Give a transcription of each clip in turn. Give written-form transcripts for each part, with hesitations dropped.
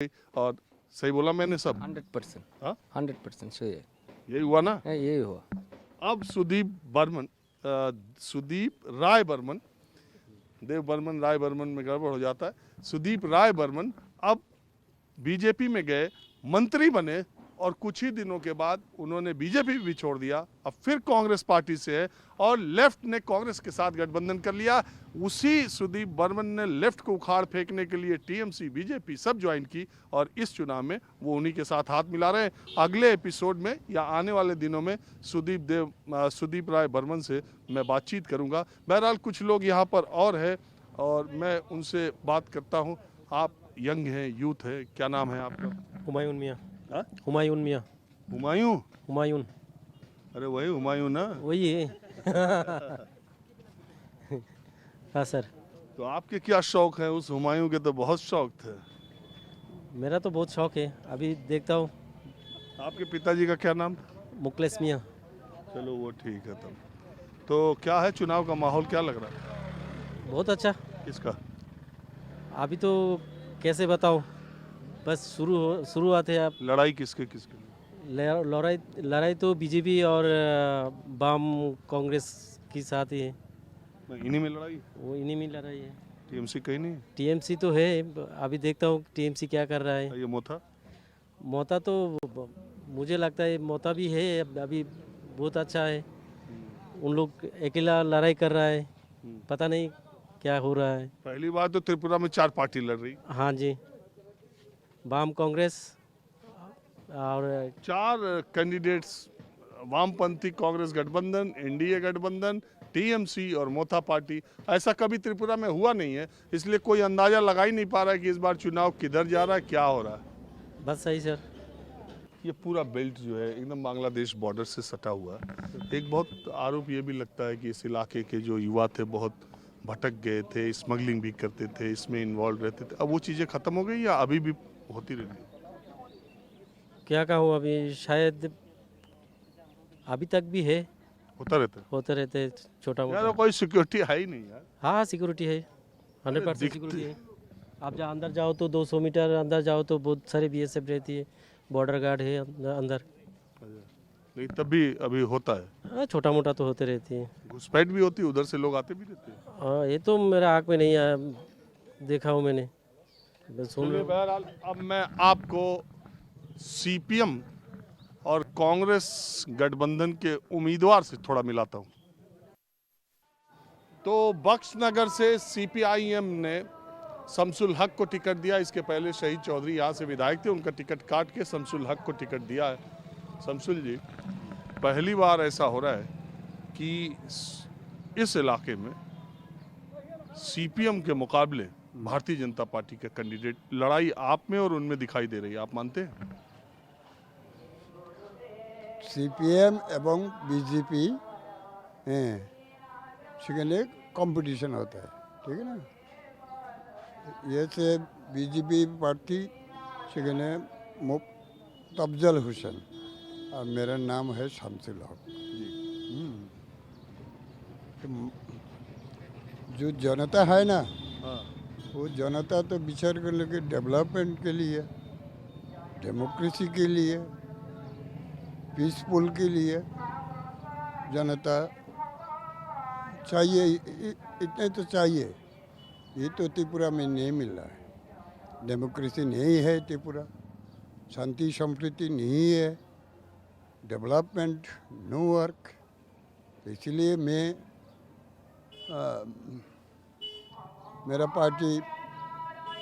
और सही बोला मैंने सब? 100%। हाँ? 100% सही है। यही हुआ ना? यही हुआ। अब सुदीप राय बर्मन, देव बर्मन राय बर्मन में गड़बड़ हो जाता है। सुदीप राय बर्मन अब बीजेपी में गए, मंत्री बने और कुछ ही दिनों के बाद उन्होंने बीजेपी भी छोड़ दिया। अब फिर कांग्रेस पार्टी से है और लेफ्ट ने कांग्रेस के साथ गठबंधन कर लिया। उसी सुदीप बर्मन ने लेफ्ट को उखाड़ फेंकने के लिए टीएमसी बीजेपी सब ज्वाइन की और इस चुनाव में वो उन्हीं के साथ हाथ मिला रहे हैं। अगले एपिसोड में या आने वाले दिनों में सुदीप राय बर्मन से मैं बातचीत करूंगा। बहरहाल कुछ लोग यहाँ पर और है और मैं उनसे बात करता हूँ। आप यंग हैं, यूथ है, क्या नाम है आपका? हुमायूं मियाँ। हाँ? हुमायूं मियाँ। हुमायूं? हुमायूं। अरे वही हुमायूं ना? वही है। हाँ सर। तो आपके क्या शौक है? उस हुमायूं के तो बहुत शौक थे। मेरा तो बहुत शौक है, अभी देखता हूँ। आपके पिताजी का क्या नाम था? मुखलेस मियाँ। चलो वो ठीक है। तब तो क्या है, चुनाव का माहौल क्या लग रहा है? बहुत अच्छा। किसका? अभी तो कैसे बताऊँ, बस शुरुआत है। आप लड़ाई किसके किसके लिए? लड़ाई तो बीजेपी और वाम कांग्रेस के साथ ही है। इन्हीं में लड़ाई? वो इन्हीं में लड़ाई है। टीएमसी कहीं नहीं? टीएमसी तो है, अभी देखता हूँ टीएमसी क्या कर रहा है। ये मोथा? मोता तो मुझे लगता है मोता भी है, अभी बहुत अच्छा है। उन लोग अकेला लड़ाई कर रहा है, पता नहीं क्या हो रहा है। पहली बार तो त्रिपुरा में 4 पार्टी लड़ रही। हाँ जी, वाम कांग्रेस और 4 कैंडिडेट्स, वामपंथी कांग्रेस गठबंधन, एनडीए गठबंधन, टीएमसी और मोथा पार्टी। ऐसा कभी त्रिपुरा में हुआ नहीं है, इसलिए कोई अंदाजा लगा ही नहीं पा रहा है कि इस बार चुनाव किधर जा रहा है, क्या हो रहा है। बस सही सर। ये पूरा बेल्ट जो है एकदम बांग्लादेश बॉर्डर से सटा हुआ है। एक बहुत आरोप ये भी लगता है कि इस इलाके के जो युवा थे बहुत भटक गए थे, स्मगलिंग भी करते थे, इसमें इन्वॉल्व रहते थे। अब वो चीज़ें खत्म हो गई या अभी भी होती रहती? क्या कहूँ, अभी शायद अभी तक भी है, होता रहता है। छोटा यार मोटा। कोई सिक्योरिटी है ही नहीं यार। हाँ सिक्योरिटी है, 100% सिक्योरिटी है। आप जहाँ अंदर जाओ तो 200 मीटर अंदर जाओ तो बहुत सारी बीएसएफ रहती है, बॉर्डर गार्ड है अंदर। नहीं तब भी अभी होता है। हाँ छोटा मोटा तो होते रहती है। घुसपैठ भी होती है, उधर से लोग आते भी रहते हैं। हाँ ये तो मेरा आँख में नहीं आया, देखा हूँ मैंने, बस सुन रहा हूँ। बहरहाल अब मैं आपको सीपीएम और कांग्रेस गठबंधन के उम्मीदवार से थोड़ा मिलाता हूं। तो बख्शनगर से सीपीआईएम ने शमसुल हक को टिकट दिया। इसके पहले शहीद चौधरी यहाँ से विधायक थे, उनका टिकट काट के शमसुल हक को टिकट दिया है। शमसुल जी, पहली बार ऐसा हो रहा है कि इस इलाके में सीपीएम के मुकाबले भारतीय जनता पार्टी के कैंडिडेट, लड़ाई आप में और उनमें दिखाई दे रही है, आप मानते हैं? সিপিএম এবং बीजेपी সেখানে कंपटीशन होता है, ठीक है ना। ये से बीजेपी पार्टी সেখানে तफजल हुसैन और मेरा नाम है शमसुल हक। जो जनता है ना, वो जनता तो विचार कर लेके डेवलपमेंट के लिए, डेमोक्रेसी के लिए, पीसफुल के लिए जनता चाहिए। इतने तो चाहिए, ये तो त्रिपुरा में नहीं मिल रहा है। डेमोक्रेसी नहीं है त्रिपुरा, शांति संस्कृति नहीं है, डेवलपमेंट नो वर्क। इसलिए मैं मेरा पार्टी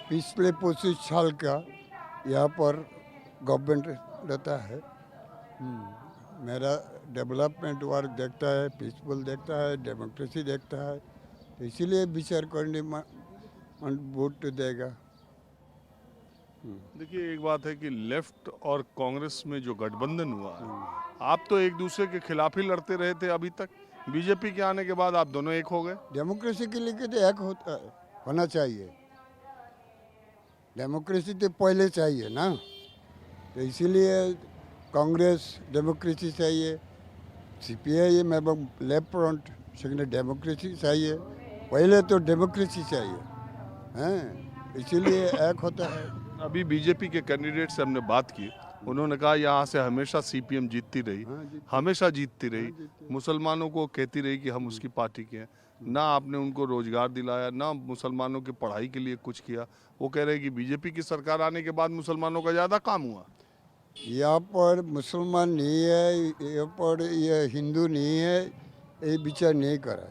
पिछले 25 साल का यहाँ पर गवर्नमेंट रहता है। मेरा डेवलपमेंट वर्क देखता है, पीसफुल देखता है, डेमोक्रेसी देखता है, तो इसीलिए विचार करने में वोट देगा। देखिए एक बात है कि लेफ्ट और कांग्रेस में जो गठबंधन हुआ, आप तो एक दूसरे के खिलाफ ही लड़ते रहे थे अभी तक। बीजेपी के आने के बाद आप दोनों एक हो गए। डेमोक्रेसी के लिए तो एक होना चाहिए, डेमोक्रेसी तो पहले चाहिए ना, तो इसीलिए कांग्रेस डेमोक्रेसी चाहिए, सीपीआईएम एवं लेफ्ट फ्रंट सेकेंड डेमोक्रेसी चाहिए। पहले तो डेमोक्रेसी चाहिए हैं, इसीलिए एक होता है। अभी बीजेपी के कैंडिडेट से हमने बात की, उन्होंने कहा यहाँ से हमेशा सीपीएम जीतती रही, हमेशा जीतती रही, मुसलमानों को कहती रही कि हम उसकी पार्टी के हैं, ना आपने उनको रोजगार दिलाया, ना मुसलमानों की पढ़ाई के लिए कुछ किया। वो कह रहे हैं कि बीजेपी की सरकार आने के बाद मुसलमानों का ज़्यादा काम हुआ। यहाँ पर मुसलमान नहीं है, यहाँ पर ये हिंदू नहीं है, ये বিচার नहीं करा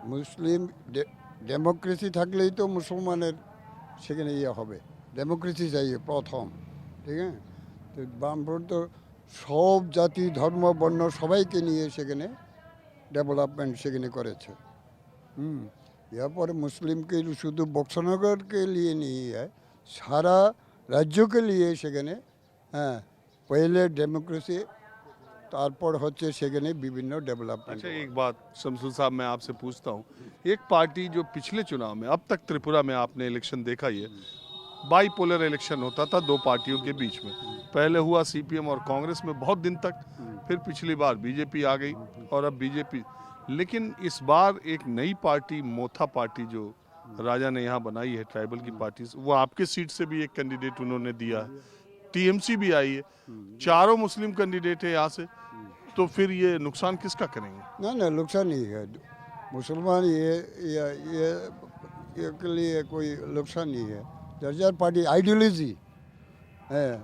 মুসলিম ডেমোক্রেসি থাকলেই তো মুসলমানের সেখানে ইয়ে হবে, ডেমোক্রেসি চাই প্রথম, ঠিক আছে? তো বামফ্রন্ট তো সব জাতি ধর্ম বর্ণ সবাইকে নিয়ে সেখানে ডেভেলপমেন্ট সেখানে করেছে। यहाँ पर मुस्लिम के शुद्ध बक्सनगर के लिए नहीं है, सारा राज्यों के लिए সেখানে हाँ पहले डेमोक्रेसी तारपर होच्छे सेखाने विभिन्न डेवलपमेंट। अच्छा, एक बात शमसुल साहब मैं आपसे पूछता हूँ, एक पार्टी जो पिछले चुनाव में, अब तक त्रिपुरा में आपने इलेक्शन देखा ही है, बाईपोलर इलेक्शन होता था दो पार्टियों के बीच में, पहले हुआ सीपीएम और कांग्रेस में बहुत दिन तक, फिर पिछली बार बीजेपी आ गई और अब बीजेपी। लेकिन इस बार एक नई पार्टी मोथा पार्टी जो राजा ने यहाँ बनाई है, ट्राइबल की पार्टी, वो आपके सीट से भी एक कैंडिडेट उन्होंने दिया है, टीएमसी भी आई है, चारों मुस्लिम कैंडिडेट है यहाँ से, तो फिर ये नुकसान किसका करेंगे? ना ना नुकसान नहीं है, मुसलमान ये के लिए कोई नुकसान नहीं है। যার পার্টি আইডিওলজি, হ্যাঁ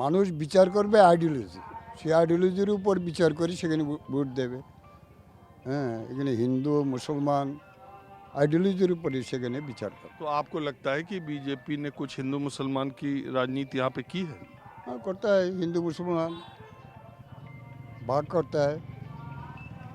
মানুষ বিচার করবে আইডিওলজি, সেই আইডিওলজির উপর বিচার করে সেখানে ভোট দেবে। হ্যাঁ এখানে হিন্দু মুসলমান आइडियोलॉजी पर सेखाने विचार कर। तो आपको लगता है कि बीजेपी ने कुछ हिंदू मुसलमान की राजनीति यहाँ पे की है? हाँ करता है, हिंदू मुसलमान भाग करता है।